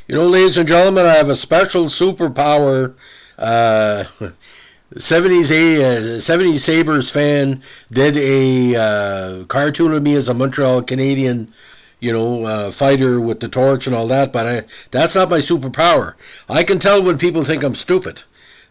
Ladies and gentlemen, I have a special superpower. 70s Sabres fan did a cartoon of me as a Montreal Canadian, fighter with the torch and all that, but that's not my superpower. I can tell when people think I'm stupid.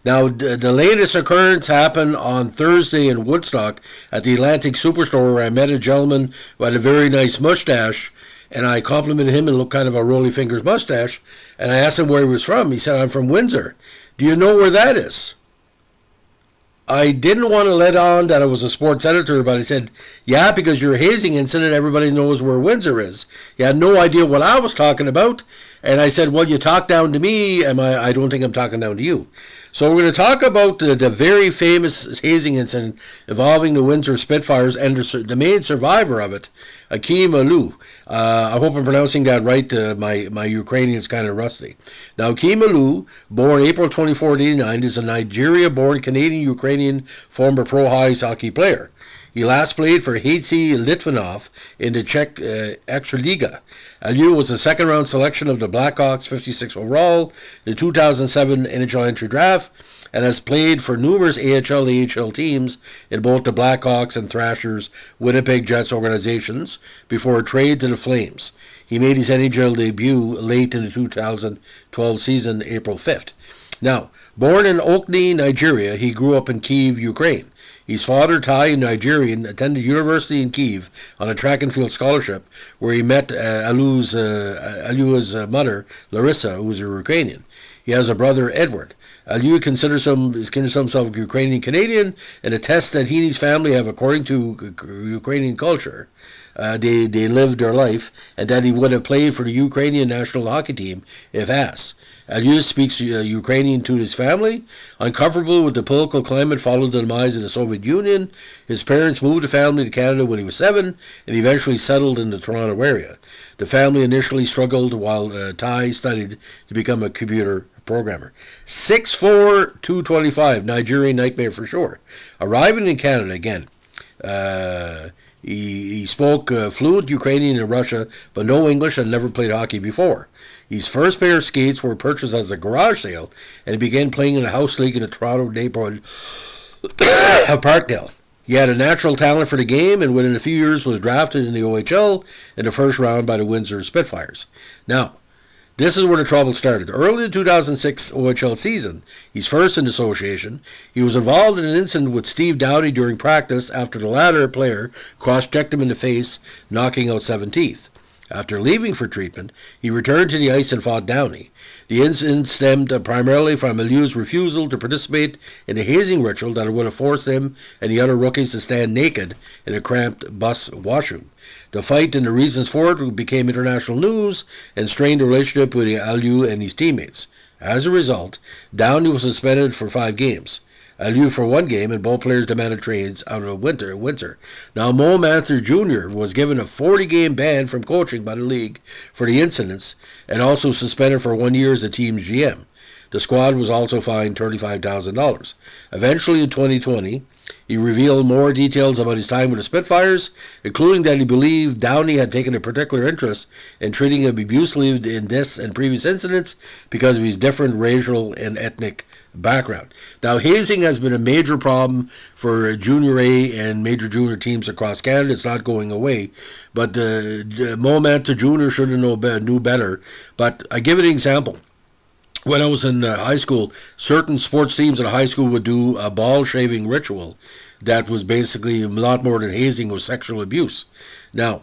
Now, the latest occurrence happened on Thursday in Woodstock at the Atlantic Superstore, where I met a gentleman who had a very nice mustache, and I complimented him and looked kind of a Rolly Fingers mustache, and I asked him where he was from. He said, I'm from Windsor. Do you know where that is? I didn't want to let on that I was a sports editor, but I said, yeah, because your hazing incident, everybody knows where Windsor is. He had no idea what I was talking about. And I said, well, you talk down to me. I don't think I'm talking down to you. So we're going to talk about the very famous hazing incident involving the Windsor Spitfires and the main survivor of it, Akim Aliu. I hope I'm pronouncing that right. My Ukrainian's kind of rusty. Now, Akim Aliu, born April 24, 1989, is a Nigeria-born Canadian-Ukrainian former pro ice hockey player. He last played for HC Litvinov in the Czech Extraliga. Aliu was a second-round selection of the Blackhawks, 56 overall, the 2007 NHL entry draft, and has played for numerous AHL teams in both the Blackhawks and Thrashers Winnipeg Jets organizations before a trade to the Flames. He made his NHL debut late in the 2012 season, April 5th. Now, born in Orkney, Nigeria, he grew up in Kyiv, Ukraine. His father, Thai and Nigerian, attended university in Kyiv on a track and field scholarship, where he met Aliu's mother, Larissa, who was a Ukrainian. He has a brother, Edward. Aliu considers himself Ukrainian-Canadian and attests that he and his family have, according to Ukrainian culture, they lived their life, and that he would have played for the Ukrainian national hockey team if asked. Aliu speaks Ukrainian to his family. Uncomfortable with the political climate following the demise of the Soviet Union, his parents moved the family to Canada when he was 7 and eventually settled in the Toronto area. The family initially struggled while Thai studied to become a computer programmer. 6'4", 225, Nigerian nightmare for sure. Arriving in Canada again. He spoke fluent Ukrainian in Russia, but no English and never played hockey before. His first pair of skates were purchased as a garage sale, and he began playing in a house league in the Toronto neighborhood of Parkdale. He had a natural talent for the game, and within a few years was drafted in the OHL in the first round by the Windsor Spitfires. Now, this is where the trouble started. Early in the 2006 OHL season, his first in the association, he was involved in an incident with Steve Downey during practice after the latter player cross-checked him in the face, knocking out 7 teeth. After leaving for treatment, he returned to the ice and fought Downey. The incident stemmed primarily from Aliu's refusal to participate in a hazing ritual that would have forced him and the other rookies to stand naked in a cramped bus washroom. The fight and the reasons for it became international news and strained the relationship with Aliu and his teammates. As a result, Downey was suspended for 5 games. Aliu for 1 game, and both players demanded trades out of Windsor. Now, Mo Mather Jr. was given a 40-game ban from coaching by the league for the incidents, and also suspended for 1 year as the team's GM. The squad was also fined $35,000. Eventually, in 2020, he revealed more details about his time with the Spitfires, including that he believed Downey had taken a particular interest in treating him abusively in this and previous incidents because of his different racial and ethnic background. Now, hazing has been a major problem for Junior A and major junior teams across Canada. It's not going away, but Mo Mather Jr. should have knew better. But I give it an example. When I was in high school, certain sports teams in high school would do a ball shaving ritual that was basically a lot more than hazing, was sexual abuse. Now,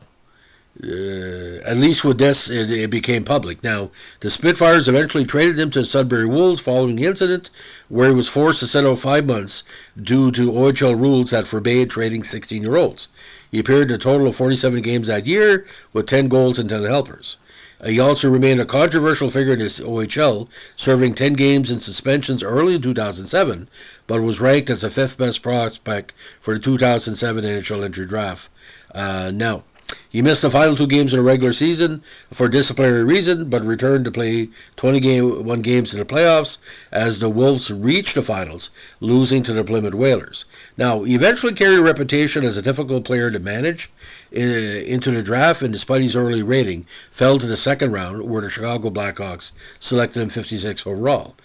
at least with this, it became public. Now, the Spitfires eventually traded him to the Sudbury Wolves following the incident, where he was forced to sit out 5 months due to OHL rules that forbade trading 16-year-olds. He appeared in a total of 47 games that year, with 10 goals and 10 helpers. He also remained a controversial figure in his OHL, serving 10 games and suspensions early in 2007, but was ranked as the 5th best prospect for the 2007 NHL entry draft. Now, He missed the final 2 games in the regular season for disciplinary reason, but returned to play 21 games in the playoffs as the Wolves reached the finals, losing to the Plymouth Whalers. Now, he eventually carried a reputation as a difficult player to manage into the draft, and despite his early rating, fell to the second round, where the Chicago Blackhawks selected him 56 overall.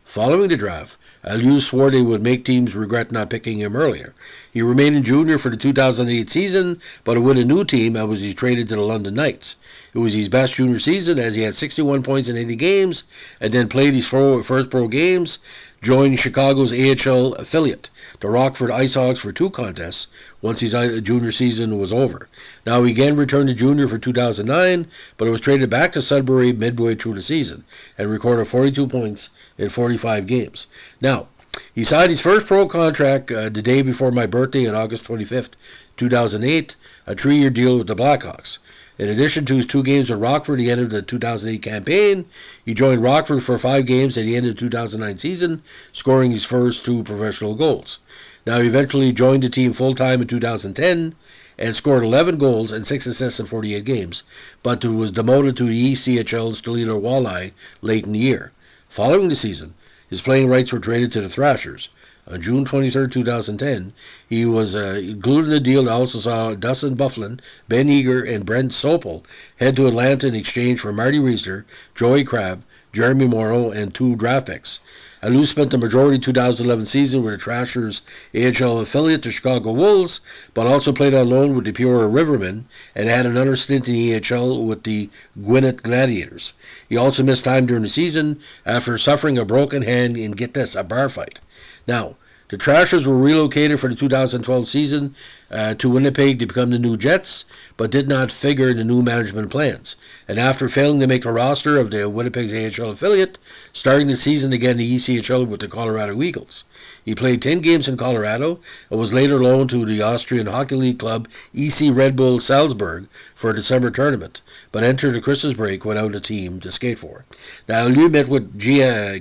Following the draft, Aliu swore they would make teams regret not picking him earlier. He remained in junior for the 2008 season, but with a new team, he was traded to the London Knights. It was his best junior season, as he had 61 points in 80 games, and then played his first pro games, joined Chicago's AHL affiliate, the Rockford IceHogs, for 2 contests once his junior season was over. Now, he again returned to junior for 2009, but was traded back to Sudbury midway through the season and recorded 42 points in 45 games. Now, he signed his first pro contract the day before my birthday on August 25th, 2008, a 3-year deal with the Blackhawks. In addition to his 2 games with Rockford, he entered the 2008 campaign. He joined Rockford for 5 games at the end of the 2009 season, scoring his first 2 professional goals. Now, he eventually joined the team full-time in 2010 and scored 11 goals and 6 assists in 48 games, but was demoted to the ECHL's Toledo Walleye late in the year. Following the season, his playing rights were traded to the Thrashers. On June 23, 2010, he was included in the deal that also saw Dustin Bufflin, Ben Eager, and Brent Sopel head to Atlanta in exchange for Marty Reisler, Joey Crabb, Jeremy Morrow, and 2 draft picks. Aliu spent the majority of the 2011 season with the Thrashers' AHL affiliate, the Chicago Wolves, but also played on loan with the Peoria Rivermen and had another stint in the AHL with the Gwinnett Gladiators. He also missed time during the season after suffering a broken hand in, get this, a bar fight. Now, the Thrashers were relocated for the 2012 season to Winnipeg to become the new Jets, but did not figure in the new management plans. And after failing to make the roster of the Winnipeg's AHL affiliate, starting the season again in the ECHL with the Colorado Eagles. He played 10 games in Colorado and was later loaned to the Austrian Hockey League club EC Red Bull Salzburg for a December tournament, but entered the Christmas break without a team to skate for. Now, Aliu met with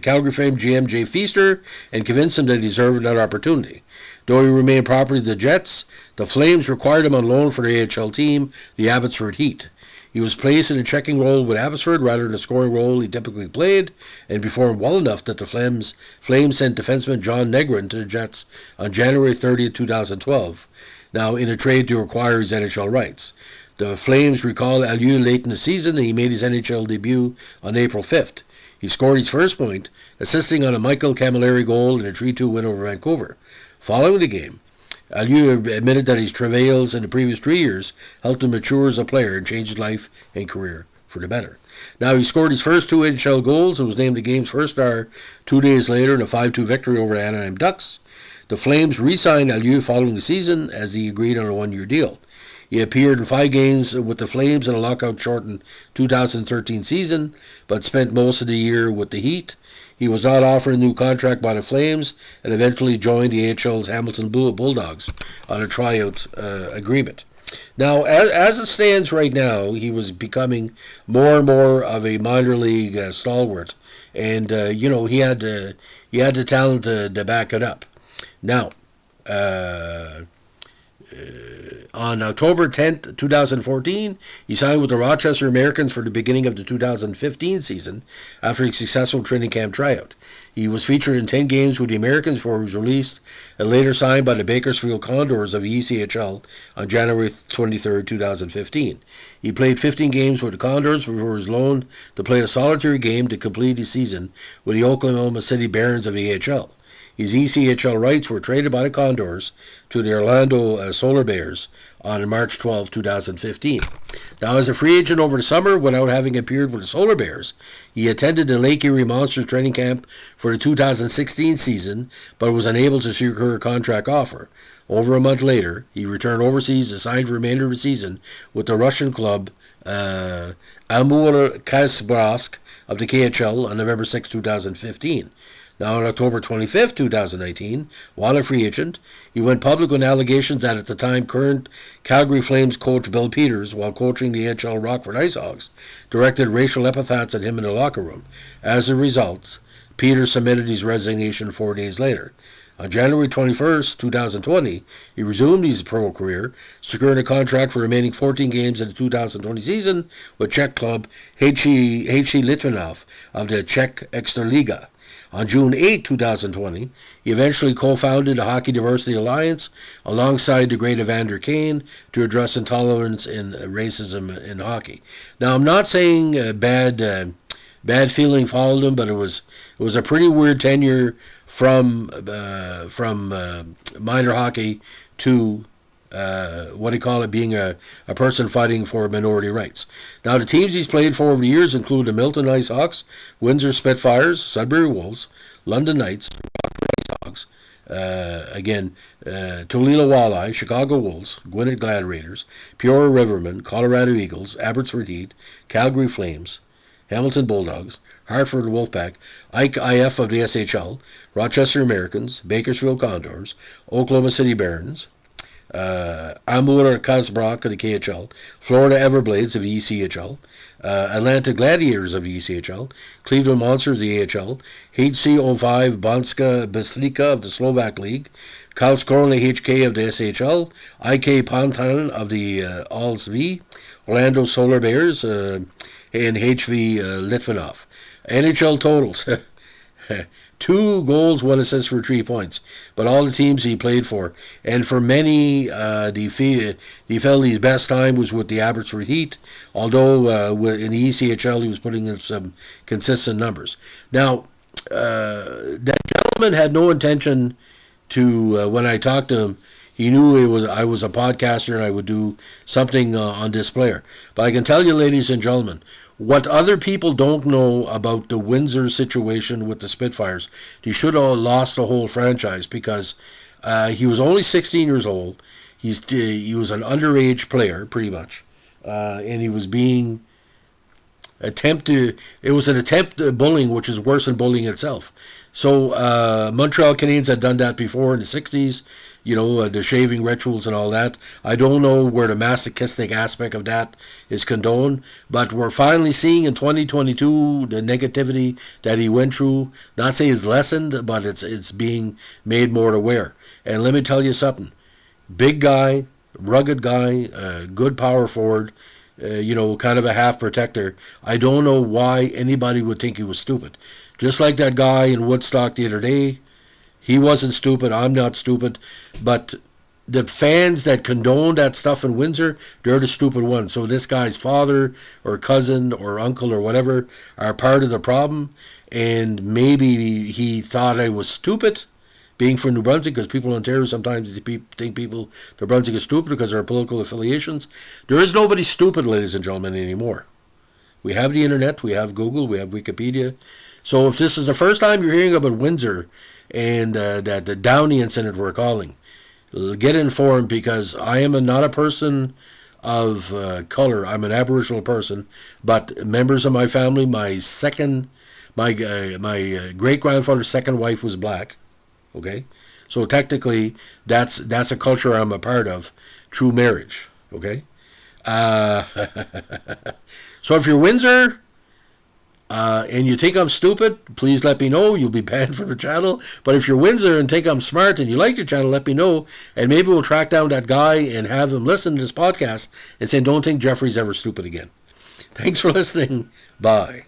Calgary famed GM Jay Feaster and convinced him that he deserved another opportunity. Though he remained property of the Jets, the Flames required him on loan for the AHL team, the Abbotsford Heat. He was placed in a checking role with Abbotsford rather than the scoring role he typically played, and performed well enough that the Flames sent defenseman John Negrin to the Jets on January 30, 2012, now in a trade to acquire his NHL rights. The Flames recalled Aliu late in the season, and he made his NHL debut on April 5th. He scored his first point, assisting on a Michael Camilleri goal in a 3-2 win over Vancouver. Following the game, Aliu admitted that his travails in the previous 3 years helped him mature as a player and change his life and career for the better. Now, he scored his first 2 NHL goals and was named the game's first star 2 days later in a 5-2 victory over the Anaheim Ducks. The Flames re-signed Aliu following the season as he agreed on a 1-year deal. He appeared in 5 games with the Flames in a lockout-shortened 2013 season, but spent most of the year with the Heat. He was not offered a new contract by the Flames and eventually joined the AHL's Hamilton Bulldogs on a tryout agreement. Now, as it stands right now, he was becoming more and more of a minor league stalwart, and he had the talent to back it up. Now, on October 10th, 2014, he signed with the Rochester Americans for the beginning of the 2015 season after a successful training camp tryout. He was featured in 10 games with the Americans before he was released and later signed by the Bakersfield Condors of the ECHL on January 23, 2015. He played 15 games with the Condors before he was loaned to play a solitary game to complete his season with the Oklahoma City Barons of the AHL. His ECHL rights were traded by the Condors to the Orlando Solar Bears on March 12, 2015. Now, as a free agent over the summer, without having appeared with the Solar Bears, he attended the Lake Erie Monsters training camp for the 2016 season, but was unable to secure a contract offer. Over a month later, he returned overseas and signed for the remainder of the season with the Russian club Amur Kazbrovsk of the KHL on November 6, 2015. Now, on October 25, 2019, while a free agent, he went public with allegations that at the time current Calgary Flames coach Bill Peters, while coaching the AHL Rockford IceHogs, directed racial epithets at him in the locker room. As a result, Peters submitted his resignation 4 days later. On January 21st, 2020, he resumed his pro career, securing a contract for remaining 14 games in the 2020 season with Czech club HC Litvinov of the Czech Extraliga. On June 8, 2020, he eventually co-founded the Hockey Diversity Alliance alongside the great Evander Kane to address intolerance and racism in hockey. Now, I'm not saying bad feeling followed him, but it was a pretty weird tenure from minor hockey to what do you call it, being a person fighting for minority rights. Now, the teams he's played for over the years include the Milton Ice Hawks, Windsor Spitfires, Sudbury Wolves, London Knights, Ice Hawks, Toledo Walleye, Chicago Wolves, Gwinnett Gladiators, Peoria Rivermen, Colorado Eagles, Abbotsford Heat, Calgary Flames, Hamilton Bulldogs, Hartford Wolfpack, Ike IF of the SHL, Rochester Americans, Bakersfield Condors, Oklahoma City Barons, Amur Kazbrak of the KHL, Florida Everblades of the ECHL, Atlanta Gladiators of the ECHL, Cleveland Monsters of the AHL, HC05 Banska Bystrica of the Slovak League, Karlskrona HK of the SHL, IK Pantan of the ALSV, Orlando Solar Bears, and HV Litvinov. NHL totals. 2 goals, 1 assist for 3 points. But all the teams he played for. And for many, he felt his best time was with the Abbotsford Heat, although in the ECHL he was putting in some consistent numbers. Now, that gentleman had no intention to, when I talked to him, he knew I was a podcaster and I would do something on this player. But I can tell you, ladies and gentlemen, what other people don't know about the Windsor situation with the Spitfires, he should have lost the whole franchise because he was only 16 years old. He was an underage player, pretty much, and he was being it was an attempt at bullying, which is worse than bullying itself. So Montreal Canadiens had done that before in the 60s, the shaving rituals and all that. I don't know where the masochistic aspect of that is condoned, but we're finally seeing in 2022 the negativity that he went through. Not say it's lessened, but it's being made more aware. And let me tell you something. Big guy, rugged guy, good power forward, kind of a half protector. I don't know why anybody would think he was stupid. Just like that guy in Woodstock the other day, he wasn't stupid. I'm not stupid. But the fans that condone that stuff in Windsor, they're the stupid ones. So this guy's father or cousin or uncle or whatever are part of the problem. And maybe he thought I was stupid being from New Brunswick, because people in Ontario sometimes think New Brunswick is stupid because of their political affiliations. There is nobody stupid, ladies and gentlemen, anymore. We have the internet, we have Google, we have Wikipedia. So if this is the first time you're hearing about Windsor and that the Downey incident we're calling, get informed, because I am not a person of color. I'm an Aboriginal person, but members of my family, my great-grandfather's second wife was black. Okay, so technically that's a culture I'm a part of, true marriage. Okay, so if you're Windsor and you think I'm stupid, please let me know. You'll be banned from the channel. But if you're Windsor and think I'm smart and you like the channel, let me know, and maybe we'll track down that guy and have him listen to this podcast and say, don't think Jeffrey's ever stupid again. Thanks for listening. Bye.